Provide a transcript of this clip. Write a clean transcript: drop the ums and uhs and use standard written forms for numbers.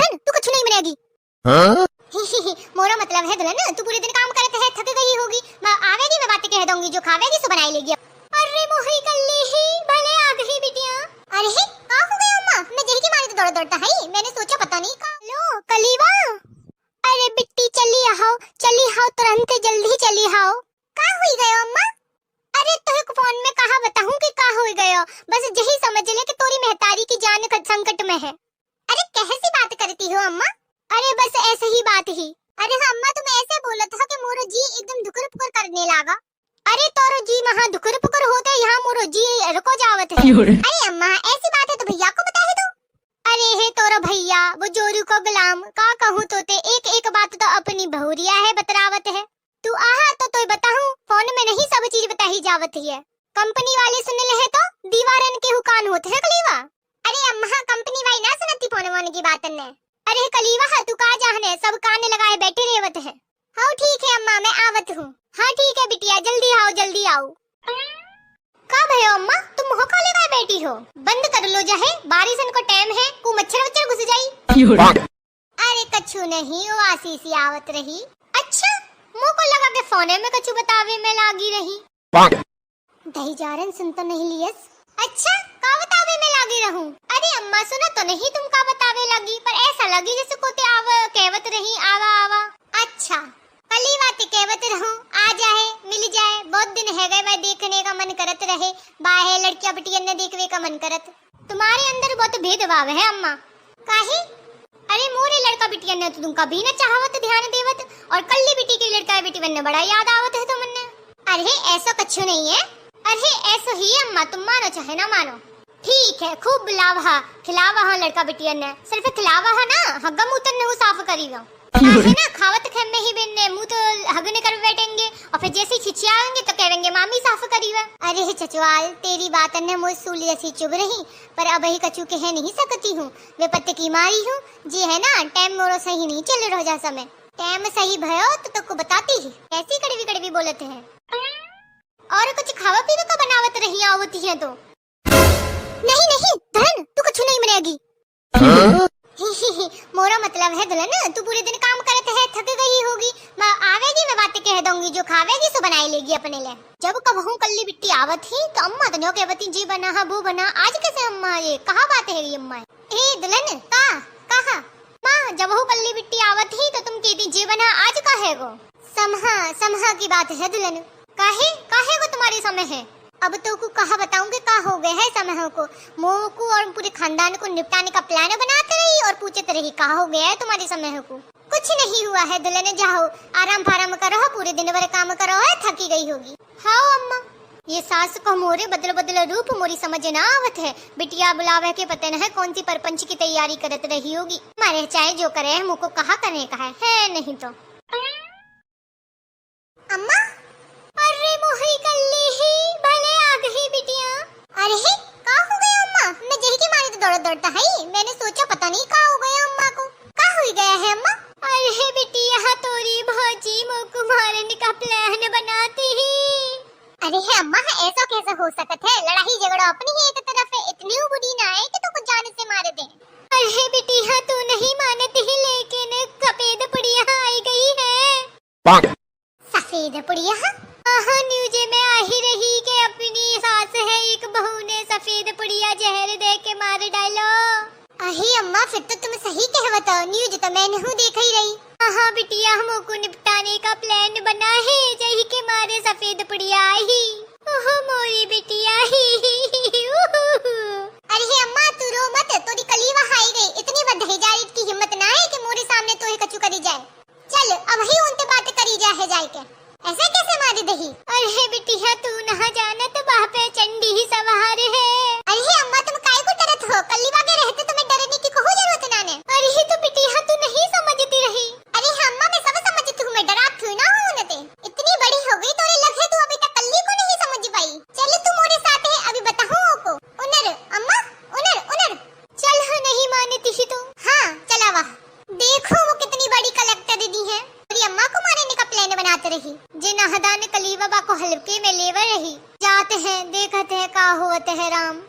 दुल्हन तू कुछ नहीं बनेगी। हाँ? मोरा मतलब है दुल्हन तू पूरे दिन काम करते है थक गई होगी, मैं आवेगी मैं बातें कह दूंगी, जो खावेगी सो बनाई लेगी। अरे मोही कल्ली ही भले आ गई बिटिया। अरे का हो गया अम्मा, मैं जही के मारे तो दौड़ता है, मैंने सोचा पता नहीं का। लो कलीवा, अरे बिट्टी चली आओ तुरंत जल्दी चली आओ। का हुई गयो अम्मा? अरे तो एक फोन में कहा बताऊं कि का हो गयो, बस यही समझ ले कि तोरी मेहतारी की जान संकट में है। अरे कैसी बात करती हो अम्मा? अरे बस ऐसे ही बात ही। अरे हाँ अम्मा तुम ऐसे बोला था कि मोरो जी एकदम धुकर पुकर करने लगा। अरे तोरो जी वहाँ धुकर पुकर होता है, यहाँ मोरो जी रुको जावत है। अरे अम्मा ऐसी बात है तो भैया को बता दो। अरे हे तोरो भैया वो जोरू को गुलाम का कहूँ तोते एक एक बात तो अपनी बहुरिया है बतरावत है। तू आहा तो बताऊं फोन में नहीं सब चीज बताही जावत है। कंपनी वाले सुन ले है तो दीवारन के हुकान होते है कलीवा। अरे अम्मा कंपनी वाली ना सुनती फोन वन की बात ने। अरे कलीवा तू का जाने सब कान लगाए बैठे रेवत है। हाँ ठीक है अम्मा मैं आवत हूँ। हाँ ठीक है बिटिया जल्दी आओ। का भयो अम्मा तुम मुँह का लगाए बैठी हो, बंद कर लो जाहे बारिश को टाइम है, को मच्छर वच्छर घुस जाई। अरे कछु नहीं वो आशीष आवत रही। अच्छा मुँह को लगा के फोने में कछु बतावे में लागी रही। दही जारन सुन तो नहीं लियस। अच्छा का बतावे में लागी रहूं। अरे अम्मा सुना तो नहीं तुम का बतावे लगी, पर ऐसा लगी जैसे कोते आव कहवत रही आवा। अच्छा कली बात कहवत रहूं, आ जाए मिल जाए, बहुत दिन है गए मैं देखने का मन करत रहे, बाहे लड़कियां बिटिया ने देखने का मन करत। तुम्हारे अंदर बहुत भेदभाव है अम्मा। काहे? अरे मोरे लड़का बिटिया ने तो तुम कभी न चाहवत ध्यान देवत, और कल्ली बिटी की लड़का बेटी बनने बड़ा याद आवत है तुमने। अरे ऐसा कछु नहीं है। अरे ऐसा ही अम्मा तुम मानो चाहे ना मानो। ठीक है खूब बुलावा खिलावा हाँ लड़का बिटिया ने, सिर्फ खिलावा हाँ ना हगम उतर ने साफ करीगा है ना, खावत खेम में ही बिन्ने मुंह तो हगने कर बैठेंगे और फिर जैसे खिचियाएंगे तो कहेंगे मामी साफ करीवा। अरे चचवाल तेरी बात ने मुझ सूली ऐसी चुभ रही, पर अब ही कछु कह नहीं सकती हूँ, वे पत्ते की मारी हूँ जी है ना। टाइम मोरो सही नहीं चल रहा जा समय, टाइम सही भयो तो तुमको बताती ही। कैसी कड़वी कड़वी बोलते हैं। और कुछ खावा पीवा का बनावत रही आवती है तो। नहीं धन तू कुछ नहीं बनेगी। मोरा मतलब है दुल्हन तू पूरे दिन काम करते है थक गई होगी, मैं आवेगी मैं बातें कह दूंगी, जो खावेगी सो बनाई लेगी अपने लिए। जब कहूँ कल्ली बिट्टी आवत ही तो अम्मा तो कहवती जी बना हा वो बना, आज कैसे अम्मा ये कहा बात है ये अम्मा। ए दुल्हन का कहा माँ जब हो कल्ली बिट्टी आवत ही तो तुम कहती जी बना, आज का है वो समहा की बात है दुल्हन। काहे को तुम्हारे समय है। अब तो को कहा बताऊंगी का हो गया है समय को, मोह को और पूरे खानदान को निपटाने का प्लान बनाते रही और पूछते रही का हो गया है तुम्हारे समय को। कुछ नहीं हुआ है दुल्हन, जाओ आराम फाराम करो, पूरे दिन भर काम करो है, थकी गई होगी। हाँ अम्मा ये सास को मोरे बदल रूप मोरी समझ ना आवत है, बिटिया बुलावे के पते न है कौन सी परपंच की तैयारी करत रही होगी। मारे चाहे जो करे है मुझको कहा करने का है नहीं तो। अम्मा अरे मोही कल्ली ही भले आ गई बिटिया। अरे का हो गया अम्मा, मैं जही के मारे तो दौड़ता है, मैंने सोचा पता नहीं का हो गया अम्मा को। का हो गया है अम्मा? अरे बिटिया तोरी भौजी मोको मारने का प्लान बनाती ही। अरे है अम्मा ऐसा कैसे हो सकता है, लड़ाई झगड़ा अपनी ही एक तरफ है, इतनी बुरी ना है कि तुमको जान से मार दे। अरे बिटिया तू नहीं मानती ही, लेकिन सफेद पुड़िया आई गई है। सफेद पुड़िया? हाँ न्यूज में आ ही रही कि अपनी सास है एक बहू ने सफेद पुड़िया जहर दे के मार डालो। अही अम्मा फिर तो तुम सही कहवत हो, न्यूज तो मैं नहीं देख ही रही। हाँ बिटिया हमको निपटाने का प्लान बना है, जही के मारे सफेद पुड़िया आई। ओह मोरी बिटिया अरे अम्मा तू रो मत, तोरी कलीवा हाई गई, इतनी बदहेजारी की हिम्मत ना है कि मोरे सामने तो ही कछु करी जाए। चल अब ही उनसे बात करी जाए जाए के, ऐसा कैसे मारी दही। अरे बिटिया तू ना जानत वहाँ पे चंडी ही सवार है। अरे अम्मा तुम काय को डरत हो, कल्लीवा के रहते तुम्हें डरने की कोई जरूरत ना ने। अरे तो बिटिया तू नहीं समझती रही। अरे अम्मा मैं सब समझती हूँ, मैं डरात थी ना हूँ ते। इतनी बड़ी हो गई तो लगे तू अभी तक कल्ली को नहीं समझ पाई। चल तू मोरे साथ है अभी बताऊँ को। उनर अम्मा उनर चल हाँ नहीं मानती ही तो। हाँ चला वाह देखो वो कितनी बड़ी कलेक्टर दीदी है, अम्मा को मारने का प्लान बनाते रही। जिन हदान कली बाबा को हल्के में लेवर रही, जाते हैं देखते हैं का होते है राम।